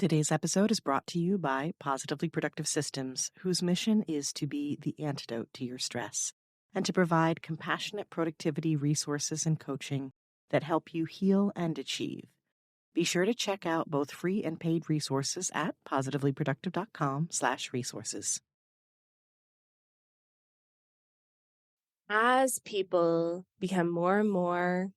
Today's episode is brought to you by Positively Productive Systems, whose mission is to be the antidote to your stress and to provide compassionate productivity resources and coaching that help you heal and achieve. Be sure to check out both free and paid resources at positivelyproductive.com/resources. As people become more and more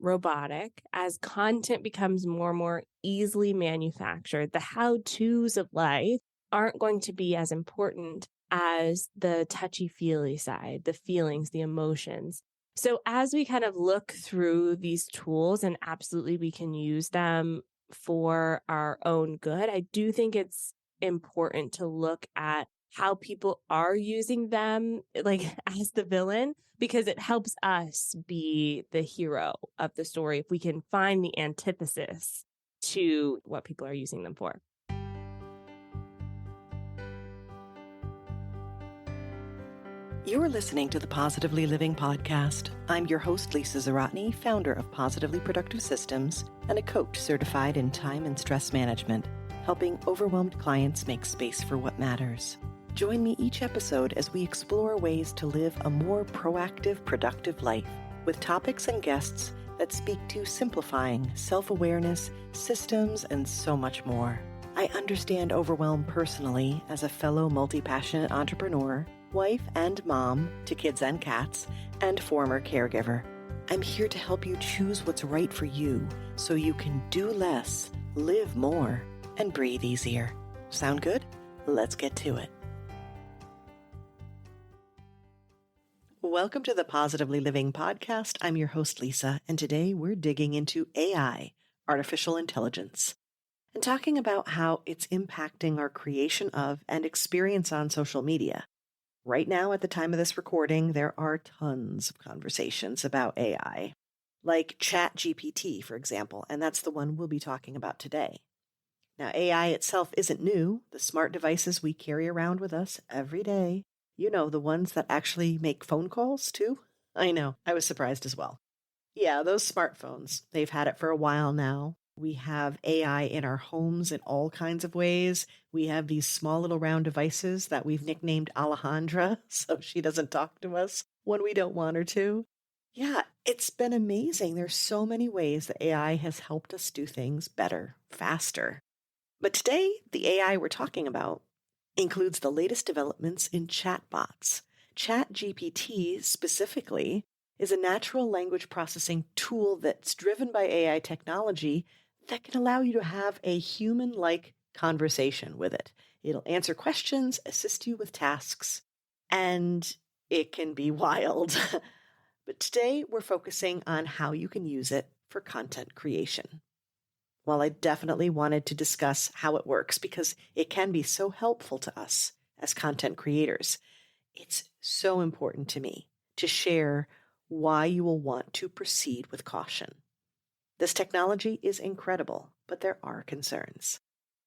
robotic, as content becomes more and more easily manufactured, the how-tos of life aren't going to be as important as the touchy-feely side, the feelings, the emotions. So as we kind of look through these tools, and absolutely we can use them for our own good, I do think it's important to look at how people are using them, like as the villain, because it helps us be the hero of the story if we can find the antithesis to what people are using them for. You're listening to the Positively Living Podcast. I'm your host, Lisa Zaratny, founder of Positively Productive Systems and a coach certified in time and stress management, helping overwhelmed clients make space for what matters. Join me each episode as we explore ways to live a more proactive, productive life with topics and guests that speak to simplifying self-awareness, systems, and so much more. I understand overwhelm personally as a fellow multi-passionate entrepreneur, wife and mom to kids and cats, and former caregiver. I'm here to help you choose what's right for you so you can do less, live more, and breathe easier. Sound good? Let's get to it. Welcome to the Positively Living Podcast. I'm your host, Lisa, and today we're digging into AI, artificial intelligence, and talking about how it's impacting our creation of and experience on social media. Right now, at the time of this recording, there are tons of conversations about AI, like ChatGPT, for example, and that's the one we'll be talking about today. Now, AI itself isn't new. The smart devices we carry around with us every day, you know, the ones that actually make phone calls, too. I know, I was surprised as well. Yeah, those smartphones, they've had it for a while now. We have AI in our homes in all kinds of ways. We have these small little round devices that we've nicknamed Alejandra, so she doesn't talk to us when we don't want her to. Yeah, it's been amazing. There's so many ways that AI has helped us do things better, faster. But today, the AI we're talking about includes the latest developments in chatbots. ChatGPT specifically is a natural language processing tool that's driven by AI technology that can allow you to have a human-like conversation with it. It'll answer questions, assist you with tasks, and it can be wild. But today we're focusing on how you can use it for content creation. While I definitely wanted to discuss how it works because it can be so helpful to us as content creators, it's so important to me to share why you will want to proceed with caution. This technology is incredible, but there are concerns.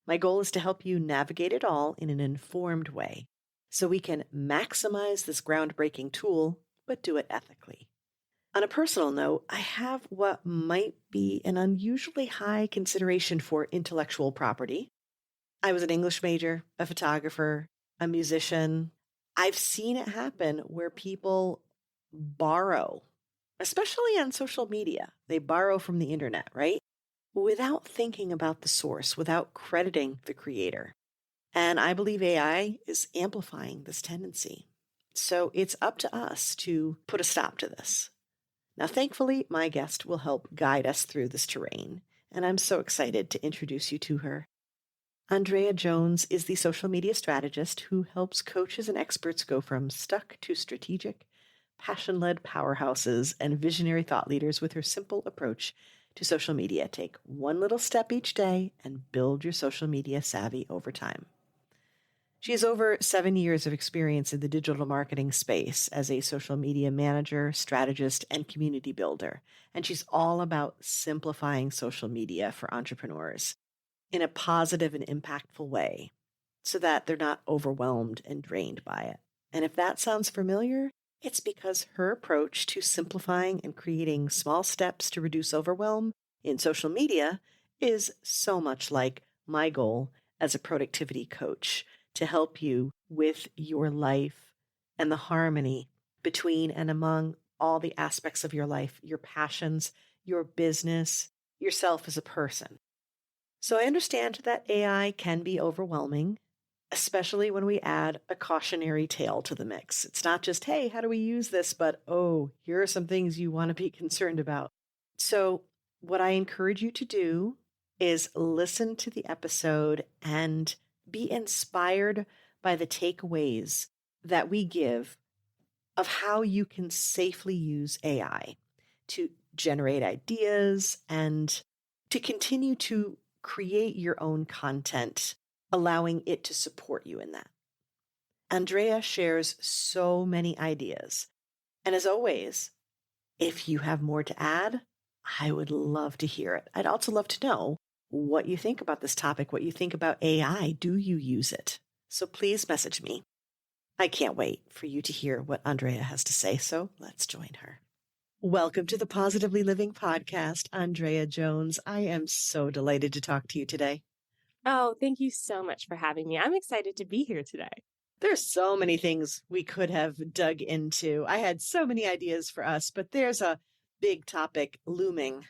My goal is to help you navigate it all in an informed way so we can maximize this groundbreaking tool, but do it ethically. On a personal note, I have what might be an unusually high consideration for intellectual property. I was an English major, a photographer, a musician. I've seen it happen where people borrow, especially on social media. They borrow from the internet, right? Without thinking about the source, without crediting the creator. And I believe AI is amplifying this tendency. So it's up to us to put a stop to this. Now, thankfully, my guest will help guide us through this terrain, and I'm so excited to introduce you to her. Andrea Jones is the social media strategist who helps coaches and experts go from stuck to strategic, passion-led powerhouses and visionary thought leaders with her simple approach to social media. Take one little step each day and build your social media savvy over time. She has over 7 years of experience in the digital marketing space as a social media manager, strategist, and community builder. And she's all about simplifying social media for entrepreneurs in a positive and impactful way so that they're not overwhelmed and drained by it. And if that sounds familiar, it's because her approach to simplifying and creating small steps to reduce overwhelm in social media is so much like my goal as a productivity coach to help you with your life and the harmony between and among all the aspects of your life, your passions, your business, yourself as a person. So I understand that AI can be overwhelming, especially when we add a cautionary tale to the mix. It's not just, hey, how do we use this? But, oh, here are some things you want to be concerned about. So, what I encourage you to do is listen to the episode and be inspired by the takeaways that we give of how you can safely use AI to generate ideas and to continue to create your own content, allowing it to support you in that. Andrea shares so many ideas. And as always, if you have more to add, I would love to hear it. I'd also love to know what you think about this topic, what you think about AI. Do you use it? So please message me. I can't wait for you to hear what Andrea has to say, so let's join her. Welcome to the Positively Living Podcast, Andrea Jones. I am so delighted to talk to you today. Oh, thank you so much for having me. I'm excited to be here today. There's so many things we could have dug into. I had so many ideas for us, but there's a big topic looming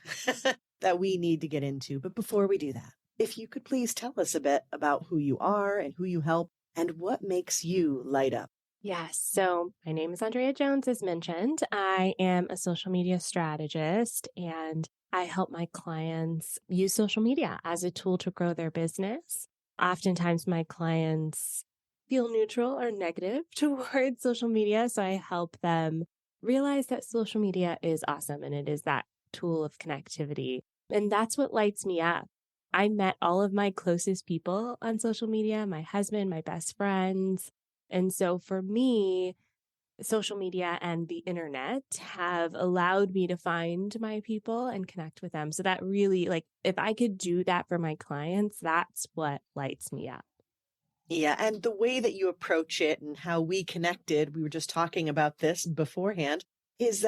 that we need to get into. But before we do that, if you could please tell us a bit about who you are and who you help and what makes you light up. Yes. So my name is Andrea Jones, as mentioned. I am a social media strategist and I help my clients use social media as a tool to grow their business. Oftentimes my clients feel neutral or negative towards social media. So I help them realize that social media is awesome and it is that tool of connectivity. And that's what lights me up. I met all of my closest people on social media, my husband, my best friends. And so for me, social media and the internet have allowed me to find my people and connect with them. So that really, like, if I could do that for my clients, that's what lights me up. Yeah, and the way that you approach it and how we connected, we were just talking about this beforehand, is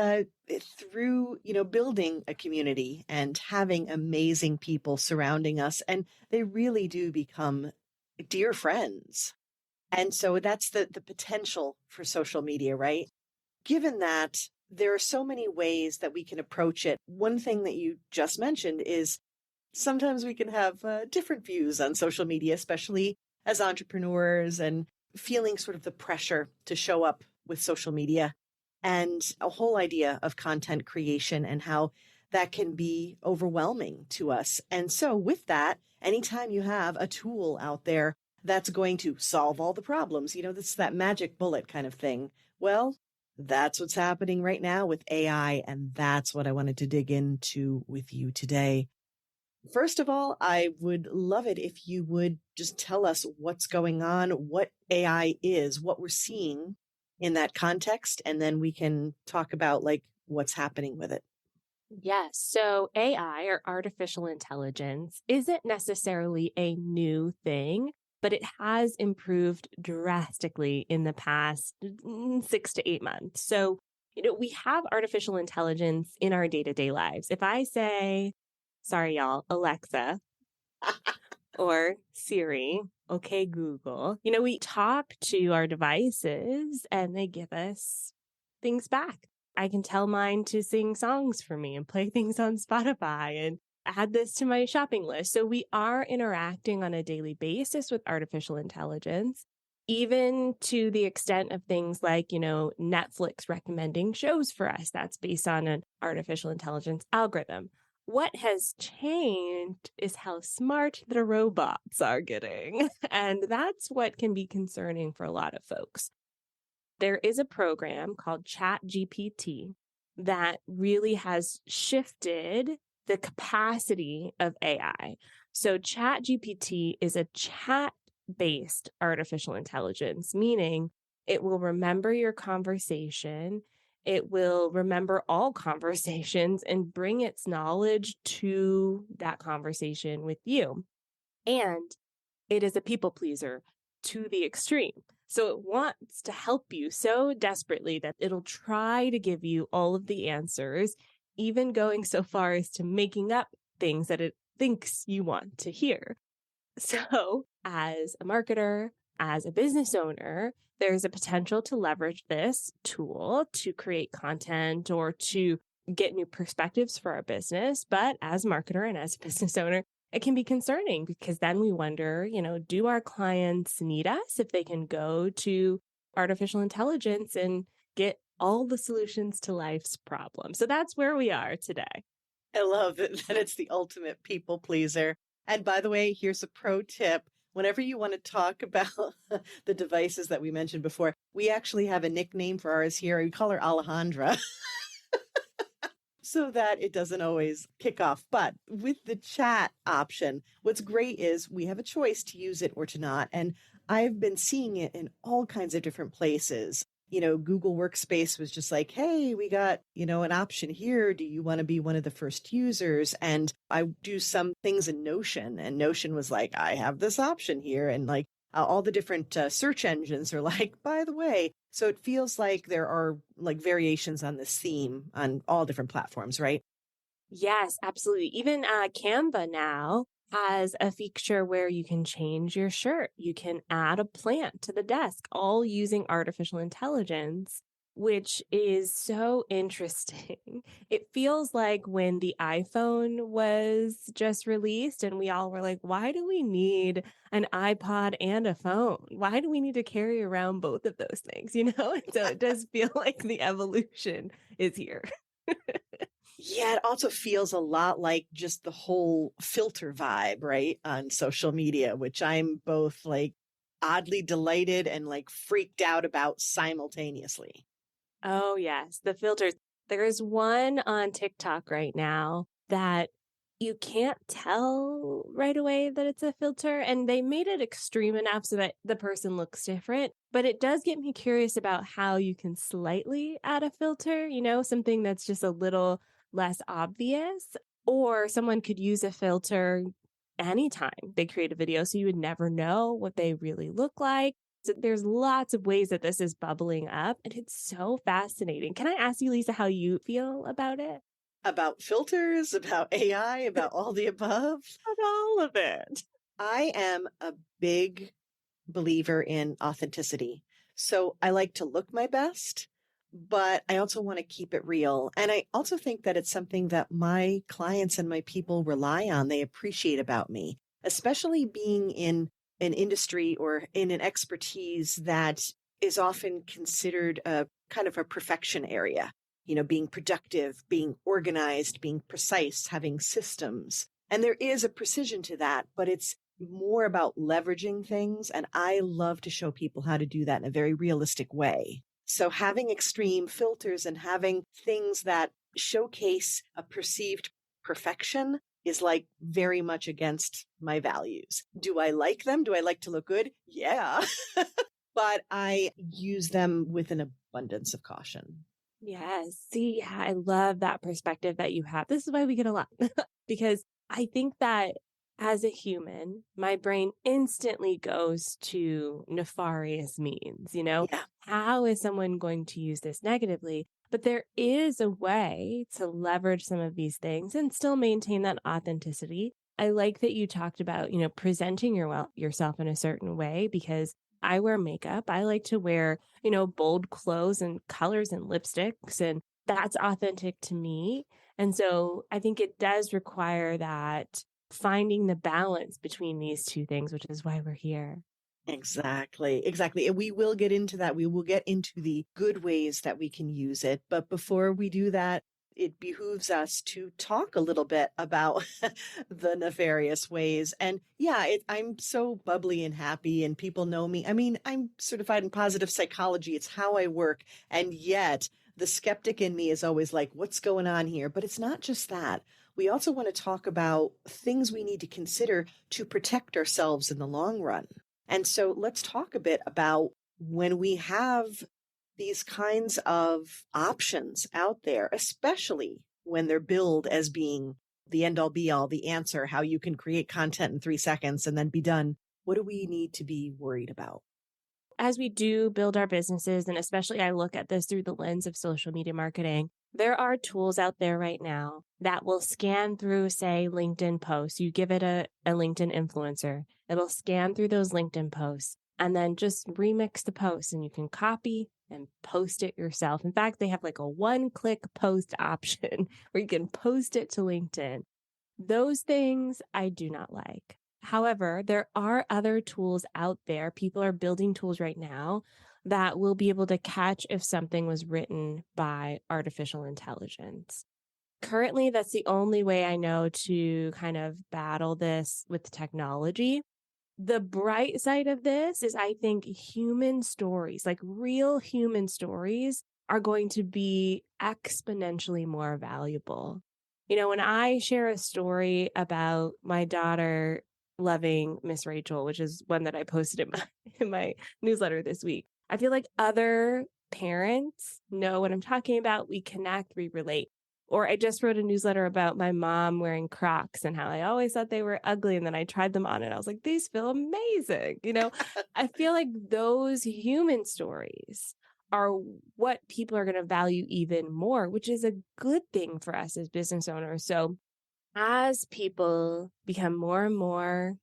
through, building a community and having amazing people surrounding us. And they really do become dear friends. And so that's the potential for social media, right? Given that there are so many ways that we can approach it, one thing that you just mentioned is sometimes we can have different views on social media, especially as entrepreneurs and feeling sort of the pressure to show up with social media and a whole idea of content creation and how that can be overwhelming to us. And so with that, anytime you have a tool out there that's going to solve all the problems, this is that magic bullet kind of thing. Well, that's what's happening right now with AI. And that's what I wanted to dig into with you today. First of all, I would love it if you would just tell us what's going on, what AI is, what we're seeing in that context, and then we can talk about like what's happening with it. Yes. So AI or artificial intelligence isn't necessarily a new thing, but it has improved drastically in the past 6 to 8 months. So, we have artificial intelligence in our day-to-day lives. If I say, sorry, y'all, Alexa or Siri, okay, Google, we talk to our devices and they give us things back. I can tell mine to sing songs for me and play things on Spotify and add this to my shopping list. So we are interacting on a daily basis with artificial intelligence, even to the extent of things like, Netflix recommending shows for us. That's based on an artificial intelligence algorithm. What has changed is how smart the robots are getting. And that's what can be concerning for a lot of folks. There is a program called ChatGPT that really has shifted the capacity of AI. So ChatGPT is a chat-based artificial intelligence, meaning it will remember your conversation. It will remember all conversations and bring its knowledge to that conversation with you. And it is a people pleaser to the extreme. So it wants to help you so desperately that it'll try to give you all of the answers, even going so far as to making up things that it thinks you want to hear. So, as a marketer, as a business owner, there's a potential to leverage this tool to create content or to get new perspectives for our business. But as a marketer and as a business owner, it can be concerning because then we wonder, do our clients need us if they can go to artificial intelligence and get all the solutions to life's problems? So that's where we are today. I love it that it's the ultimate people pleaser. And by the way, here's a pro tip. Whenever you want to talk about the devices that we mentioned before, we actually have a nickname for ours here. We call her Alejandra so that it doesn't always kick off. But with the chat option, what's great is we have a choice to use it or to not. And I've been seeing it in all kinds of different places. Google Workspace was just like, hey, we got, an option here. Do you want to be one of the first users? And I do some things in Notion, and Notion was like, I have this option here. And like all the different search engines are like, by the way. So it feels like there are like variations on this theme on all different platforms, right? Yes, absolutely. Even Canva now has a feature where you can change your shirt. You can add a plant to the desk, all using artificial intelligence, which is so interesting. It feels like when the iPhone was just released and we all were like, why do we need an iPod and a phone? Why do we need to carry around both of those things? And so it does feel like the evolution is here. Yeah, it also feels a lot like just the whole filter vibe, right? On social media, which I'm both like oddly delighted and like freaked out about simultaneously. Oh, yes. The filters. There is one on TikTok right now that you can't tell right away that it's a filter. And they made it extreme enough so that the person looks different. But it does get me curious about how you can slightly add a filter, something that's just a little less obvious. Or someone could use a filter anytime they create a video. So you would never know what they really look like. So there's lots of ways that this is bubbling up, and it's so fascinating. Can I ask you, Lisa, how you feel about it? About filters, about AI, about all the above. About all of it. I am a big believer in authenticity. So I like to look my best, but I also want to keep it real. And I also think that it's something that my clients and my people rely on. They appreciate about me, especially being in an industry or in an expertise that is often considered a kind of a perfection area, being productive, being organized, being precise, having systems. And there is a precision to that, but it's more about leveraging things. And I love to show people how to do that in a very realistic way. So having extreme filters and having things that showcase a perceived perfection is like very much against my values. Do I like them? Do I like to look good? Yeah. But I use them with an abundance of caution. Yes. See, yeah, I love that perspective that you have. This is why we get along because I think that as a human, my brain instantly goes to nefarious means, Yeah. How is someone going to use this negatively? But there is a way to leverage some of these things and still maintain that authenticity. I like that you talked about, presenting yourself in a certain way because I wear makeup. I like to wear, bold clothes and colors and lipsticks, and that's authentic to me. And so I think it does require that finding the balance between these two things, which is why we're here. Exactly. Exactly. And we will get into that. We will get into the good ways that we can use it. But before we do that, it behooves us to talk a little bit about the nefarious ways. And yeah, I'm so bubbly and happy, and people know me. I mean, I'm certified in positive psychology. It's how I work. And yet the skeptic in me is always like, what's going on here? But it's not just that. We also want to talk about things we need to consider to protect ourselves in the long run. And so let's talk a bit about when we have these kinds of options out there, especially when they're billed as being the end all be all, the answer, how you can create content in 3 seconds and then be done. What do we need to be worried about? As we do build our businesses, and especially I look at this through the lens of social media marketing, there are tools out there right now that will scan through, say, LinkedIn posts. You give it a LinkedIn influencer. It'll scan through those LinkedIn posts and then just remix the post, and you can copy and post it yourself. In fact, they have like a one-click post option where you can post it to LinkedIn. Those things I do not like. However, there are other tools out there. People are building tools right now that will be able to catch if something was written by artificial intelligence. Currently, that's the only way I know to kind of battle this with technology. The bright side of this is I think human stories, like real human stories, are going to be exponentially more valuable. When I share a story about my daughter loving Miss Rachel, which is one that I posted in my newsletter this week, I feel like other parents know what I'm talking about. We connect, we relate. Or I just wrote a newsletter about my mom wearing Crocs and how I always thought they were ugly. And then I tried them on and I was like, these feel amazing. I feel like those human stories are what people are going to value even more, which is a good thing for us as business owners. So as people become more and more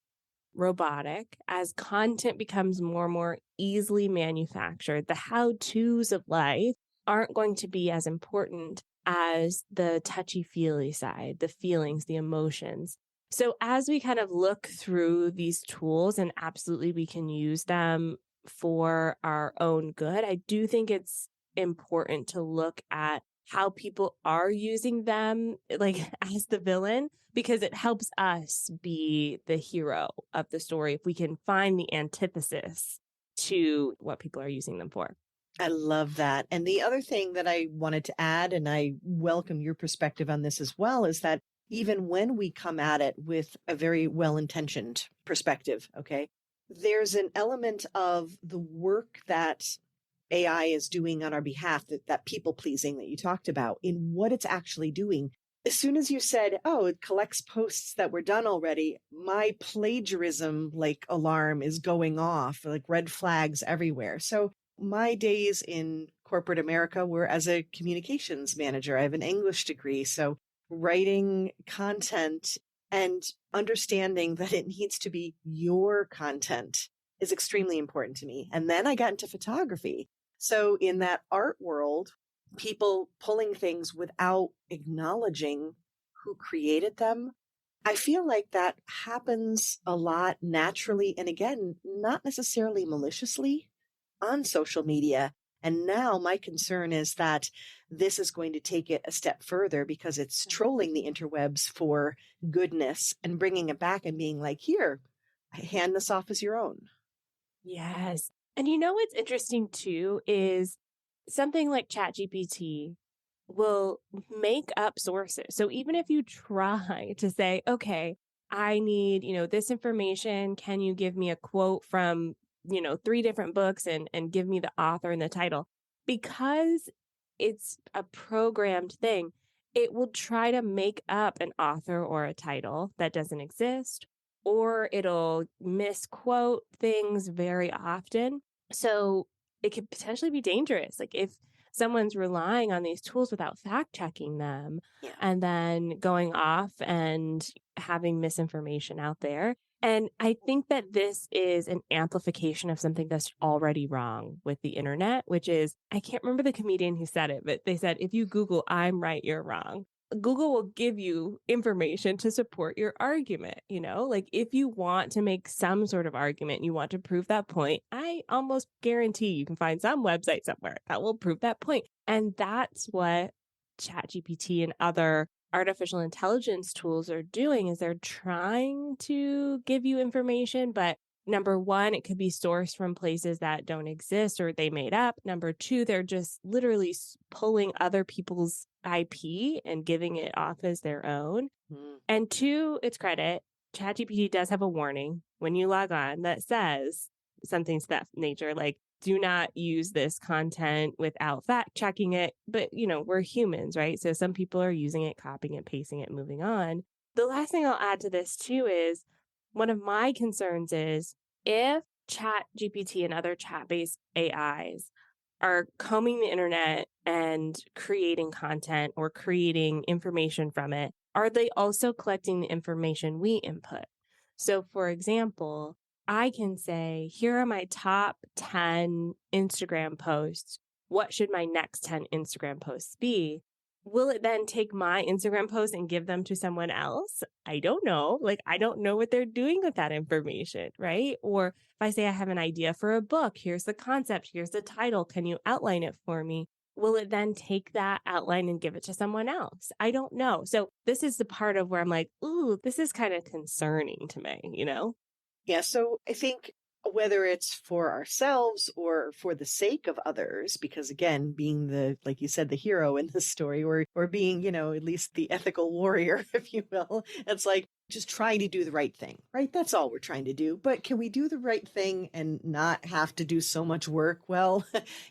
robotic, as content becomes more and more easily manufactured, the how-tos of life aren't going to be as important as the touchy-feely side, the feelings, the emotions. So as we kind of look through these tools, and absolutely we can use them for our own good, I do think it's important to look at how people are using them, like as the villain, because it helps us be the hero of the story if we can find the antithesis to what people are using them for. I love that. And the other thing that I wanted to add, and I welcome your perspective on this as well, is that even when we come at it with a very well-intentioned perspective, okay, there's an element of the work that AI is doing on our behalf, that people pleasing that you talked about, in what it's actually doing. As soon as you said, oh, it collects posts that were done already, my plagiarism alarm is going off, like red flags everywhere. So my days in corporate America were as a communications manager. I have an English degree. So writing content and understanding that it needs to be your content is extremely important to me. And then I got into photography. So in that art world, people pulling things without acknowledging who created them, I feel like that happens a lot naturally. And again, not necessarily maliciously on social media. And now my concern is that this is going to take it a step further because it's trolling the interwebs for goodness and bringing it back and being like, here, hand this off as your own. Yes. And what's interesting too is something like ChatGPT will make up sources. So even if you try to say, okay, I need, this information, can you give me a quote from, 3 different books and give me the author and the title? Because it's a programmed thing, it will try to make up an author or a title that doesn't exist, or it'll misquote things very often. So it could potentially be dangerous. Like if someone's relying on these tools without fact checking them and then going off and having misinformation out there. And I think that this is an amplification of something that's already wrong with the internet, which is, I can't remember the comedian who said it, but they said, if you Google, I'm right, you're wrong. Google will give you information to support your argument. Like if you want to make some sort of argument, you want to prove that point, I almost guarantee you can find some website somewhere that will prove that point. And that's what ChatGPT and other artificial intelligence tools are doing, is they're trying to give you information, but number one, it could be sourced from places that don't exist or they made up. Number two, they're just literally pulling other people's IP and giving it off as their own. And to its credit, ChatGPT does have a warning when you log on that says something to that nature, like, do not use this content without fact checking it. But, we're humans, right? So some people are using it, copying it, pasting it, moving on. The last thing I'll add to this too is one of my concerns is if ChatGPT and other chat-based AIs are combing the internet and creating content or creating information from it, are they also collecting the information we input? So for example, I can say, here are my top 10 Instagram posts. What should my next 10 Instagram posts be? Will it then take my Instagram posts and give them to someone else? I don't know. Like, I don't know what they're doing with that information, right? Or if I say I have an idea for a book, here's the concept, here's the title, can you outline it for me? Will it then take that outline and give it to someone else? I don't know. So this is the part of where I'm like, ooh, this is kind of concerning to me, you know? Yeah. So I think whether it's for ourselves or for the sake of others, because again, being the, like you said, the hero in this story, or being, at least the ethical warrior, if you will, it's like just trying to do the right thing, right? That's all we're trying to do. But can we do the right thing and not have to do so much work? Well,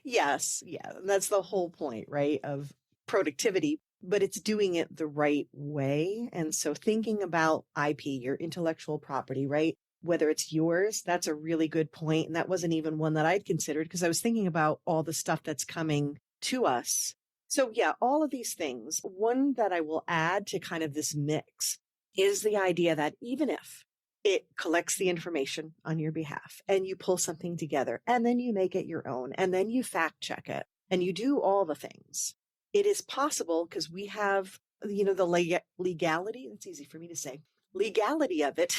yes. Yeah. That's the whole point, right? Of productivity, but it's doing it the right way. And so thinking about IP, your intellectual property, right? Whether it's yours, that's a really good point. And that wasn't even one that I'd considered because I was thinking about all the stuff that's coming to us. So yeah, all of these things. One that I will add to kind of this mix is the idea that even if it collects the information on your behalf and you pull something together and then you make it your own and then you fact check it and you do all the things, it is possible because we have, the legality. That's easy for me to say. Legality of it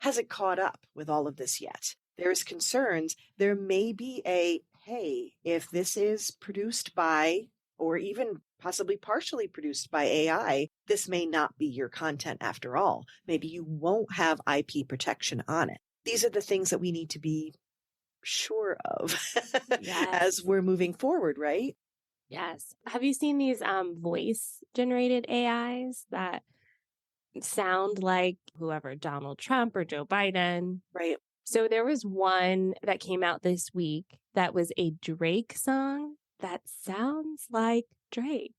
hasn't caught up with all of this yet. There's concerns. There may be hey, if this is produced by, or even possibly partially produced by AI, this may not be your content after all. Maybe you won't have IP protection on it. These are the things that we need to be sure of as Yes. we're moving forward, right? Yes. Have you seen these voice generated AIs that sound like whoever, Donald Trump or Joe Biden? Right. So there was one that came out this week that was a Drake song that sounds like Drake.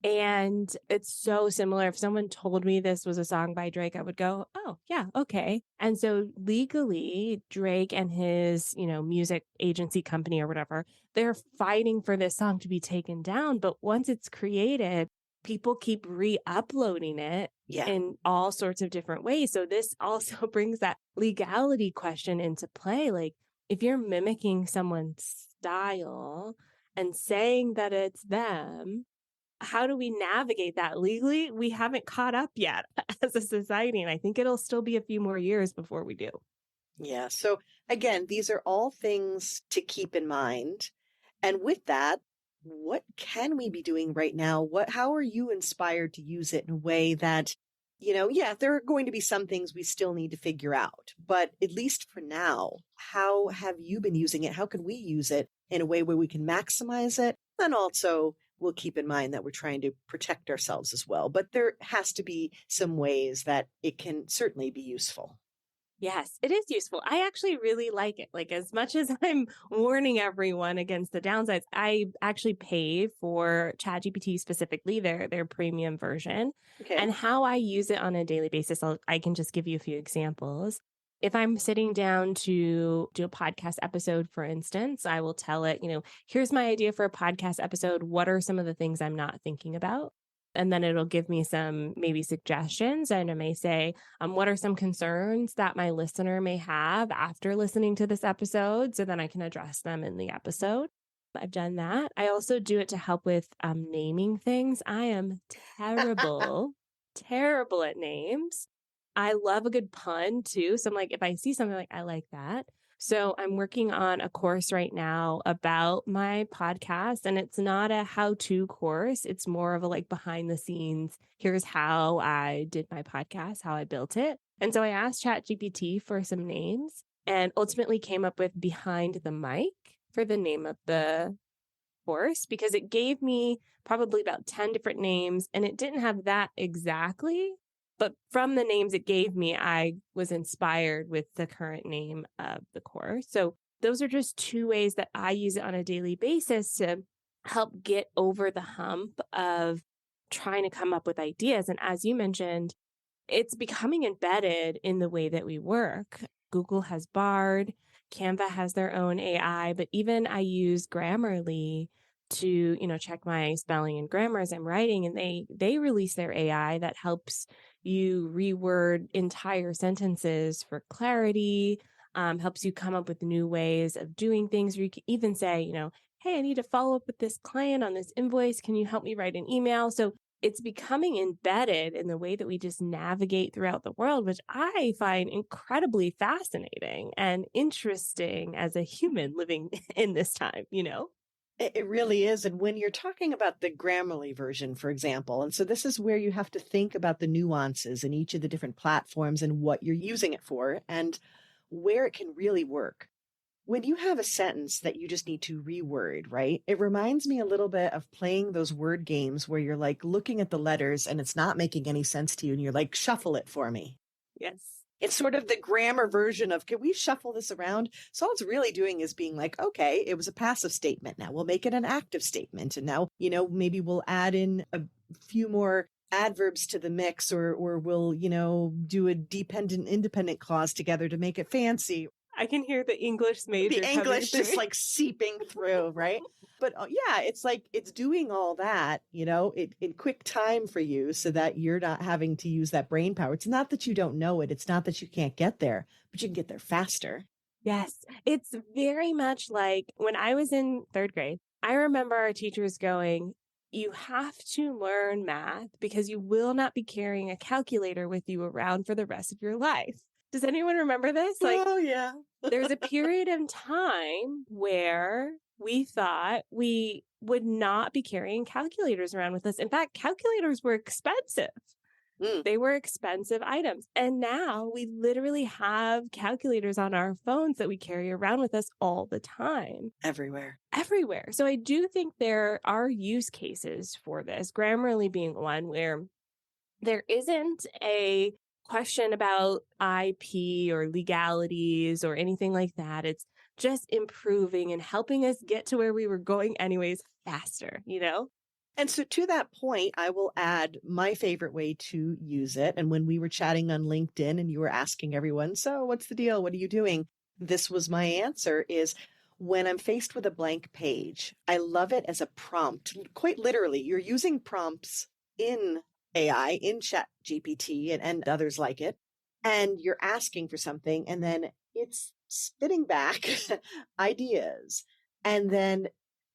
And it's so similar. If someone told me this was a song by Drake, I would go, oh, yeah, okay. And so legally, Drake and his, music agency company or whatever, they're fighting for this song to be taken down. But once it's created, people keep re-uploading it Yeah. in all sorts of different ways. So this also brings that legality question into play. Like, if you're mimicking someone's style and saying that it's them, how do we navigate that legally? We haven't caught up yet as a society. And I think it'll still be a few more years before we do. Yeah. So again, these are all things to keep in mind. And with that, what can we be doing right now? How are you inspired to use it in a way that, yeah, there are going to be some things we still need to figure out, but at least for now, how have you been using it? How can we use it in a way where we can maximize it? And also we'll keep in mind that we're trying to protect ourselves as well, but there has to be some ways that it can certainly be useful. Yes, it is useful. I actually really like it. Like, as much as I'm warning everyone against the downsides, I actually pay for ChatGPT specifically, their premium version. Okay. And how I use it on a daily basis, I can just give you a few examples. If I'm sitting down to do a podcast episode, for instance, I will tell it, here's my idea for a podcast episode. What are some of the things I'm not thinking about? And then it'll give me some maybe suggestions. And it may say, what are some concerns that my listener may have after listening to this episode? So then I can address them in the episode. I've done that. I also do it to help with naming things. I am terrible, terrible at names. I love a good pun too. So I'm like, if I see something like, I like that. So I'm working on a course right now about my podcast, and it's not a how-to course. It's more of a like behind the scenes. Here's how I did my podcast, how I built it. And so I asked ChatGPT for some names and ultimately came up with Behind the Mic for the name of the course, because it gave me probably about 10 different names and it didn't have that exactly. But from the names it gave me, I was inspired with the current name of the course. So those are just two ways that I use it on a daily basis to help get over the hump of trying to come up with ideas. And as you mentioned, it's becoming embedded in the way that we work. Google has Bard, Canva has their own AI, but even I use Grammarly to, check my spelling and grammar as I'm writing, and they release their AI that helps you reword entire sentences for clarity. helps you come up with new ways of doing things. Or you can even say, hey, I need to follow up with this client on this invoice. Can you help me write an email? So it's becoming embedded in the way that we just navigate throughout the world, which I find incredibly fascinating and interesting as a human living in this time. It really is. And when you're talking about the Grammarly version, for example, and so this is where you have to think about the nuances in each of the different platforms and what you're using it for and where it can really work. When you have a sentence that you just need to reword, right? It reminds me a little bit of playing those word games where you're like looking at the letters and it's not making any sense to you. And you're like, shuffle it for me. Yes. It's sort of the grammar version of, can we shuffle this around? So all it's really doing is being like, okay, it was a passive statement. Now we'll make it an active statement. And now, maybe we'll add in a few more adverbs to the mix or we'll, do a dependent, independent clause together to make it fancy. I can hear the English major The English just like seeping through, right? But yeah, it's like it's doing all that, in quick time for you so that you're not having to use that brain power. It's not that you don't know it. It's not that you can't get there, but you can get there faster. Yes. It's very much like when I was in third grade, I remember our teachers going, you have to learn math because you will not be carrying a calculator with you around for the rest of your life. Does anyone remember this? Oh, yeah. There was a period of time where we thought we would not be carrying calculators around with us. In fact, calculators were expensive. They were expensive items. And now we literally have calculators on our phones that we carry around with us all the time. Everywhere. So I do think there are use cases for this, Grammarly being one where there isn't a question about IP or legalities or anything like that. It's just improving and helping us get to where we were going anyways faster, And so to that point, I will add my favorite way to use it. And when we were chatting on LinkedIn and you were asking everyone, so what's the deal? What are you doing? This was my answer is when I'm faced with a blank page, I love it as a prompt. Quite literally, you're using prompts in AI, in ChatGPT and others like it. And you're asking for something and then it's spitting back ideas. And then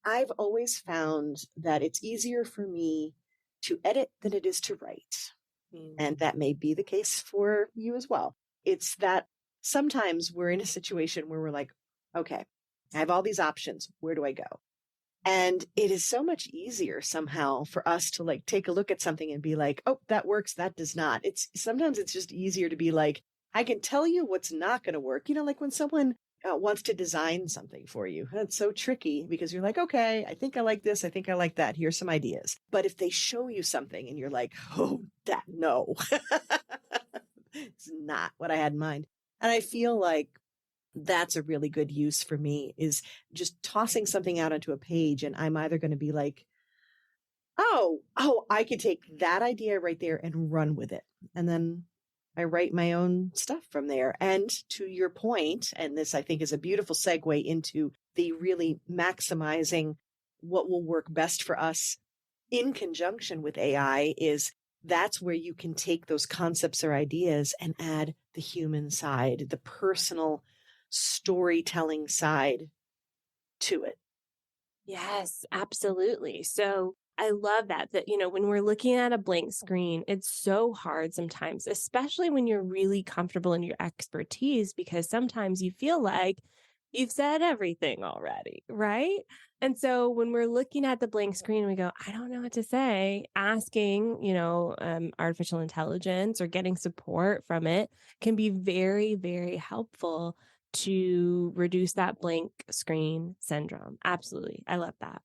I've always found that it's easier for me to edit than it is to write. And that may be the case for you as well. It's that sometimes we're in a situation where we're like, okay, I have all these options. Where do I go? And it is so much easier somehow for us to like take a look at something and be like, oh, that works. That does not. Sometimes it's just easier to be like, I can tell you what's not going to work. Like when someone wants to design something for you. That's so tricky because you're like, okay, I think I like this. I think I like that. Here's some ideas. But if they show you something and you're like, oh, no, it's not what I had in mind. And I feel like that's a really good use for me is just tossing something out onto a page. And I'm either going to be like, oh, I could take that idea right there and run with it. And then I write my own stuff from there. And to your point, and this I think is a beautiful segue into the really maximizing what will work best for us in conjunction with AI is that's where you can take those concepts or ideas and add the human side, the personal storytelling side to it. Yes, absolutely. So I love that, when we're looking at a blank screen, it's so hard sometimes, especially when you're really comfortable in your expertise, because sometimes you feel like you've said everything already, right? And so when we're looking at the blank screen, we go, I don't know what to say. Asking, artificial intelligence or getting support from it can be very, very helpful to reduce that blank screen syndrome. Absolutely. I love that.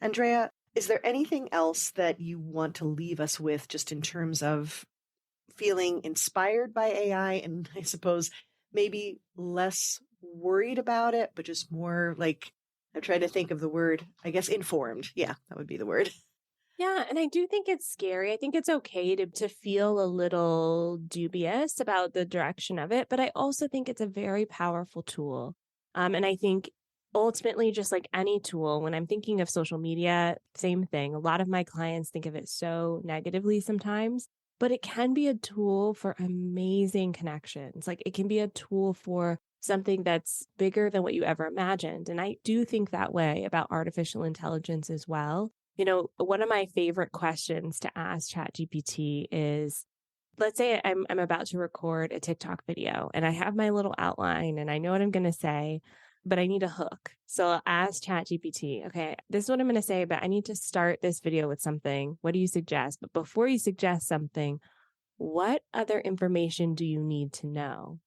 Andrea, is there anything else that you want to leave us with just in terms of feeling inspired by AI and I suppose maybe less worried about it, but just more like, I'm trying to think of the word, I guess informed. Yeah, that would be the word. Yeah, and I do think it's scary. I think it's okay to feel a little dubious about the direction of it, but I also think it's a very powerful tool. And I think ultimately, just like any tool, when I'm thinking of social media, same thing. A lot of my clients think of it so negatively sometimes, but it can be a tool for amazing connections. Like it can be a tool for something that's bigger than what you ever imagined. And I do think that way about artificial intelligence as well. One of my favorite questions to ask ChatGPT is, let's say I'm about to record a TikTok video and I have my little outline and I know what I'm going to say, but I need a hook. So I'll ask ChatGPT, okay, this is what I'm going to say, but I need to start this video with something. What do you suggest? But before you suggest something, what other information do you need to know?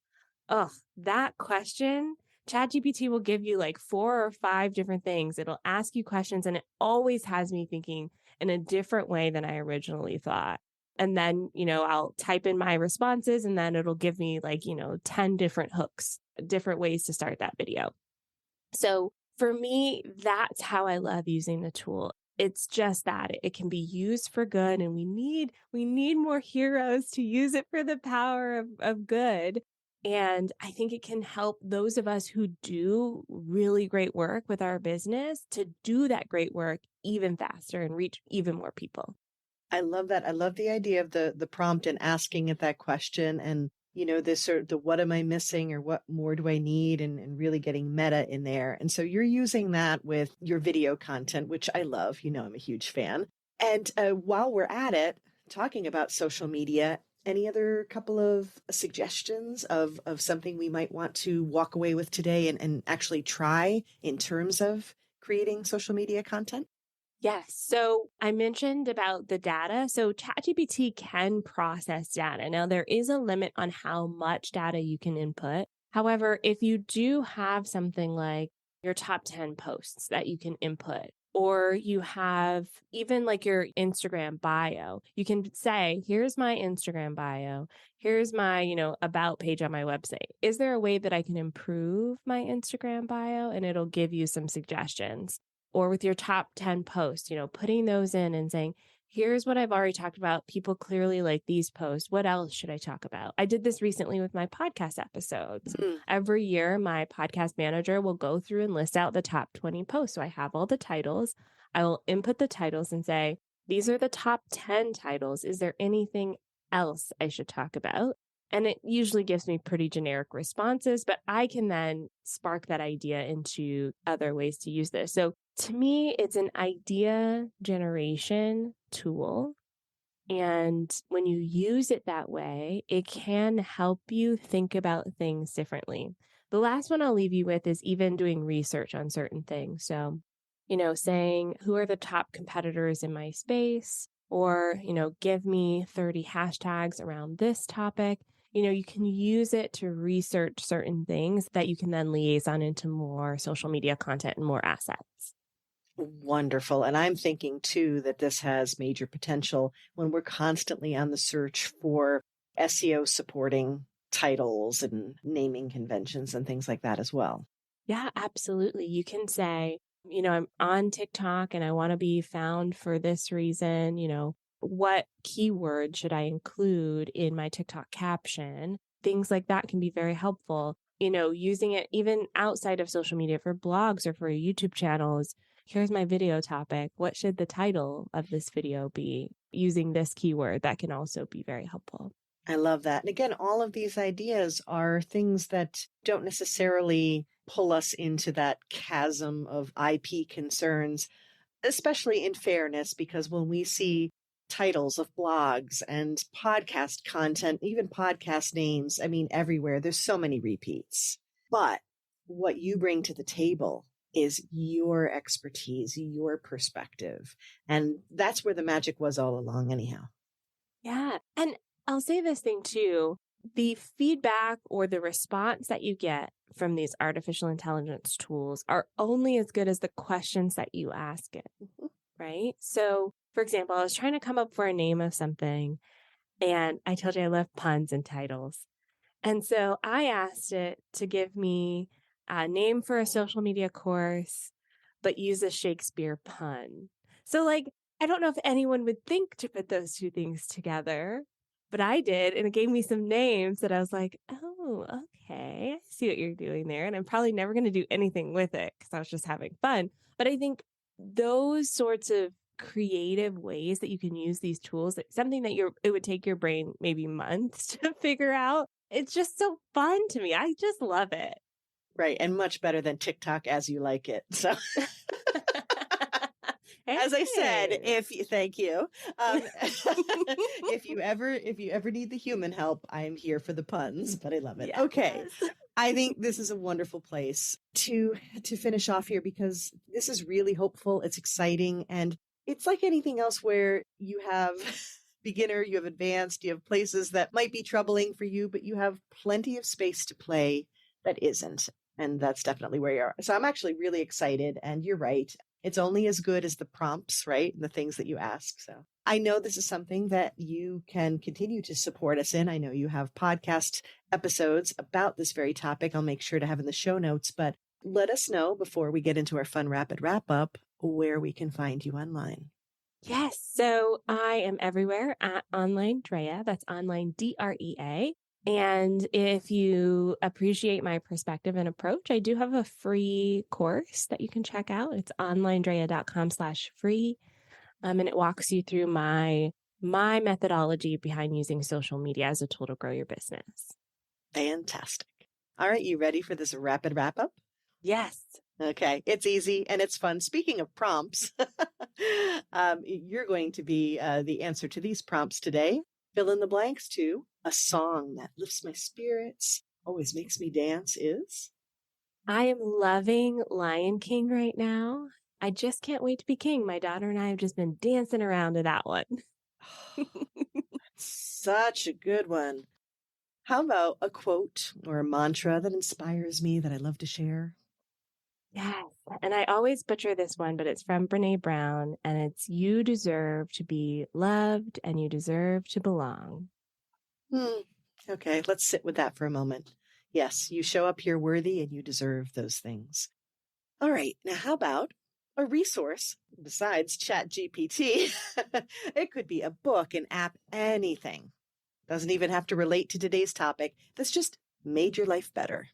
Oh, that question, ChatGPT will give you like 4 or 5 different things. It'll ask you questions and it always has me thinking in a different way than I originally thought. And then, I'll type in my responses and then it'll give me 10 different hooks, different ways to start that video. So for me, that's how I love using the tool. It's just that it can be used for good, and we need more heroes to use it for the power of good. And I think it can help those of us who do really great work with our business to do that great work even faster and reach even more people. I love that. I love the idea of the prompt and asking it that question, and this sort of the what am I missing or what more do I need, and really getting meta in there. And so you're using that with your video content, which I love. I'm a huge fan. And while we're at it, talking about social media, any other couple of suggestions of something we might want to walk away with today and actually try in terms of creating social media content? Yes. So I mentioned about the data. So ChatGPT can process data. Now, there is a limit on how much data you can input. However, if you do have something like your top 10 posts that you can input, or you have even like your Instagram bio, you can say, here's my Instagram bio. Here's my, about page on my website. Is there a way that I can improve my Instagram bio? And it'll give you some suggestions. Or with your top 10 posts, putting those in and saying, here's what I've already talked about. People clearly like these posts. What else should I talk about? I did this recently with my podcast episodes. Every year, my podcast manager will go through and list out the top 20 posts. So I have all the titles. I will input the titles and say, these are the top 10 titles. Is there anything else I should talk about? And it usually gives me pretty generic responses, but I can then spark that idea into other ways to use this. So to me, it's an idea generation tool. And when you use it that way, it can help you think about things differently. The last one I'll leave you with is even doing research on certain things. So, saying who are the top competitors in my space, or, give me 30 hashtags around this topic. You can use it to research certain things that you can then liaison into more social media content and more assets. Wonderful. And I'm thinking too that this has major potential when we're constantly on the search for SEO supporting titles and naming conventions and things like that as well. Yeah, absolutely. You can say, I'm on TikTok and I want to be found for this reason. What keyword should I include in my TikTok caption? Things like that can be very helpful. Using it even outside of social media for blogs or for YouTube channels. Here's my video topic. What should the title of this video be? Using this keyword, that can also be very helpful. I love that. And again, all of these ideas are things that don't necessarily pull us into that chasm of IP concerns, especially in fairness, because when we see titles of blogs and podcast content, even podcast names, everywhere, there's so many repeats. But what you bring to the table is your expertise, your perspective. And that's where the magic was all along, anyhow. Yeah. And I'll say this thing too. The feedback or the response that you get from these artificial intelligence tools are only as good as the questions that you ask it, right? So, for example, I was trying to come up for a name of something, and I told you I love puns and titles. And so I asked it to give me a name for a social media course, but use a Shakespeare pun. So, I don't know if anyone would think to put those two things together, but I did. And it gave me some names that I was like, oh, okay, I see what you're doing there. And I'm probably never going to do anything with it because I was just having fun. But I think those sorts of creative ways that you can use these tools, something that it would take your brain maybe months to figure out. It's just so fun to me. I just love it. Right. And much better than TikTok as you like it. So as I said, thank you. If you ever need the human help, I am here for the puns, but I love it. Yes. Okay. I think this is a wonderful place to finish off here because this is really hopeful. It's exciting. And it's like anything else where you have beginner, you have advanced, you have places that might be troubling for you, but you have plenty of space to play that isn't. And that's definitely where you are. So I'm actually really excited. And you're right. It's only as good as the prompts, right? And the things that you ask. So I know this is something that you can continue to support us in. I know you have podcast episodes about this very topic. I'll make sure to have in the show notes, but let us know before we get into our fun rapid wrap up where we can find you online. Yes. So I am everywhere at Online Drea. That's online DREA. And if you appreciate my perspective and approach, I do have a free course that you can check out. It's onlinedrea.com/free. And it walks you through my methodology behind using social media as a tool to grow your business. Fantastic. All right. You ready for this rapid wrap up? Yes. Okay. It's easy and it's fun. Speaking of prompts, you're going to be the answer to these prompts today. Fill in the blanks to a song that lifts my spirits, always makes me dance is? I am loving Lion King right now. I just can't wait to be king. My daughter and I have just been dancing around to that one. Such a good one. How about a quote or a mantra that inspires me that I love to share? Yes. And I always butcher this one, but it's from Brene Brown, and it's you deserve to be loved and you deserve to belong. Okay, let's sit with that for a moment. Yes, you show up here worthy and you deserve those things. All right, now how about a resource besides ChatGPT? It could be a book, an app, anything. Doesn't even have to relate to today's topic. That's just made your life better.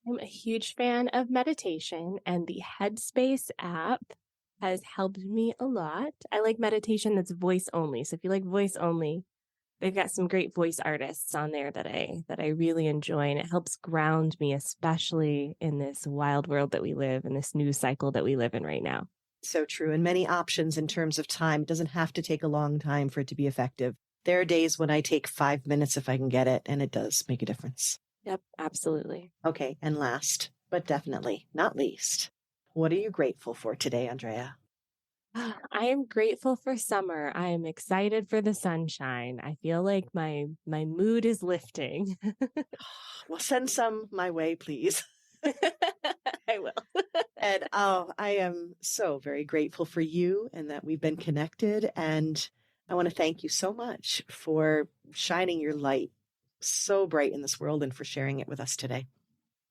I'm a huge fan of meditation, and the Headspace app has helped me a lot. I like meditation that's voice only. So if you like voice only, they've got some great voice artists on there that I really enjoy, and it helps ground me, especially in this wild world that we live in, this news cycle that we live in right now. So true. And many options in terms of time. It doesn't have to take a long time for it to be effective. There are days when I take 5 minutes if I can get it, and it does make a difference. Yep, absolutely. Okay. And last, but definitely not least, what are you grateful for today, Andrea? I am grateful for summer. I am excited for the sunshine. I feel like my mood is lifting. Well, send some my way, please. I will. And I am so very grateful for you and that we've been connected. And I want to thank you so much for shining your light so bright in this world and for sharing it with us today.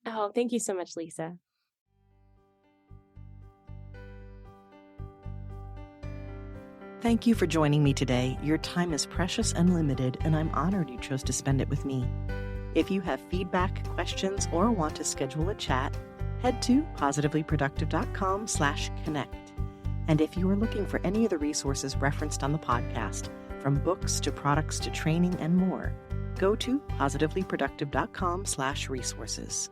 Oh, thank you so much, Lisa. Thank you for joining me today. Your time is precious and limited, and I'm honored you chose to spend it with me. If you have feedback, questions, or want to schedule a chat, head to positivelyproductive.com/connect. And if you are looking for any of the resources referenced on the podcast, from books to products to training and more, go to positivelyproductive.com/resources.